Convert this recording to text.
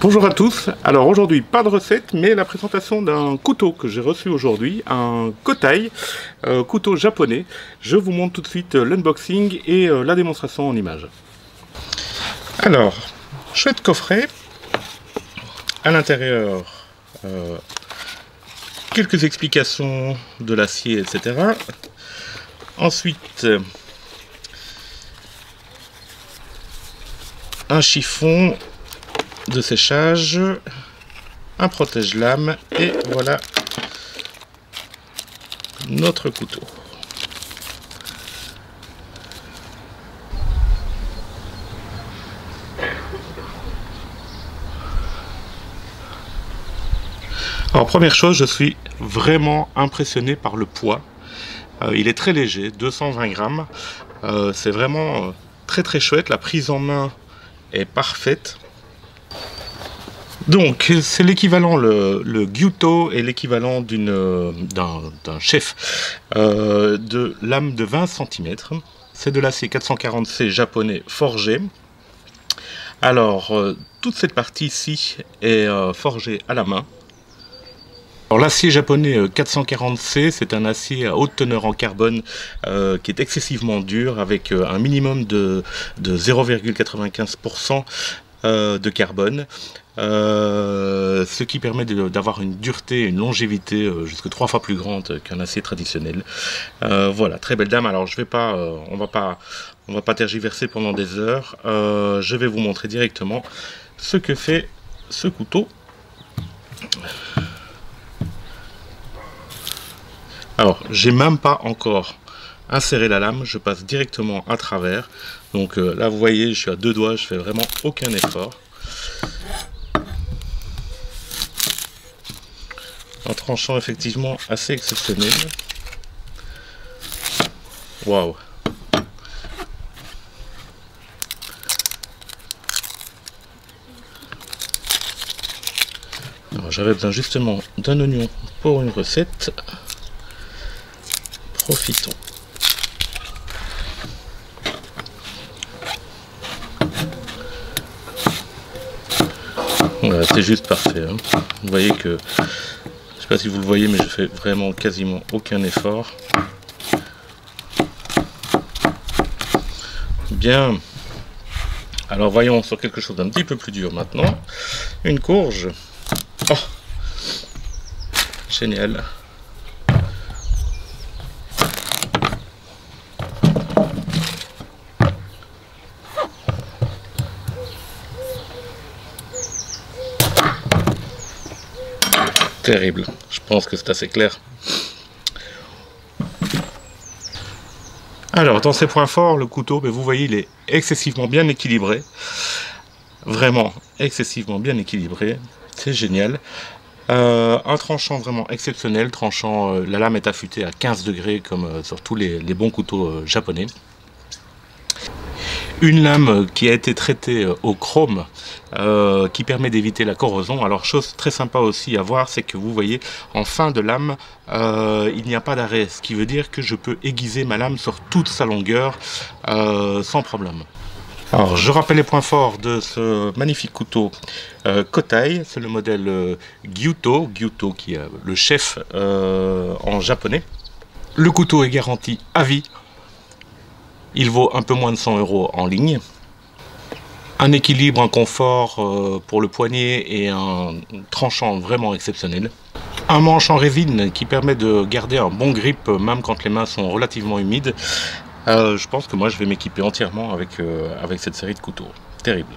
Bonjour à tous, alors aujourd'hui pas de recette mais la présentation d'un couteau que j'ai reçu aujourd'hui, un Kotai, couteau japonais. Je vous montre tout de suite l'unboxing et la démonstration en images. Alors, chouette coffret, à l'intérieur quelques explications de l'acier etc. Ensuite un chiffon de séchage, un protège-lame et voilà notre couteau. Alors première chose, je suis vraiment impressionné par le poids. Il est très léger, 220 grammes. C'est vraiment très chouette, la prise en main est parfaite. Donc c'est l'équivalent, le Gyuto est l'équivalent d'un chef de lame de 20 cm. C'est de l'acier 440C japonais forgé. Alors toute cette partie ici est forgée à la main. L'acier japonais 440C, c'est un acier à haute teneur en carbone qui est excessivement dur avec un minimum de 0,95% de carbone. Ce qui permet d'avoir une dureté, une longévité jusque 3 fois plus grande qu'un acier traditionnel. Voilà, très belle dame. Alors je vais pas, on va pas tergiverser pendant des heures. Je vais vous montrer directement ce que fait ce couteau. Alors j'ai même pas encore inséré la lame, je passe directement à travers. Donc là vous voyez, je suis à deux doigts, je fais vraiment aucun effort. Un tranchant effectivement assez exceptionnel. Waouh! J'avais besoin justement d'un oignon pour une recette. Profitons. Voilà, c'est juste parfait. Hein. Vous voyez que, je sais pas si vous le voyez, mais je fais vraiment quasiment aucun effort. Bien. Alors voyons sur quelque chose d'un petit peu plus dur maintenant. Une courge. Oh, génial. Terrible, je pense que c'est assez clair. Alors dans ses points forts, le couteau, vous voyez, il est excessivement bien équilibré. Vraiment excessivement bien équilibré, c'est génial. Un tranchant vraiment exceptionnel, tranchant, la lame est affûtée à 15 degrés comme sur tous les bons couteaux japonais. Une lame qui a été traitée au chrome qui permet d'éviter la corrosion. Alors chose très sympa aussi à voir, c'est que vous voyez en fin de lame il n'y a pas d'arrêt, ce qui veut dire que je peux aiguiser ma lame sur toute sa longueur sans problème. Alors je rappelle les points forts de ce magnifique couteau Kotai, c'est le modèle Gyuto qui est le chef en japonais. Le couteau est garanti à vie. Il vaut un peu moins de 100 € en ligne. Un équilibre, un confort pour le poignet et un tranchant vraiment exceptionnel. Un manche en résine qui permet de garder un bon grip même quand les mains sont relativement humides. Je pense que moi je vais m'équiper entièrement avec cette série de couteaux. Terrible.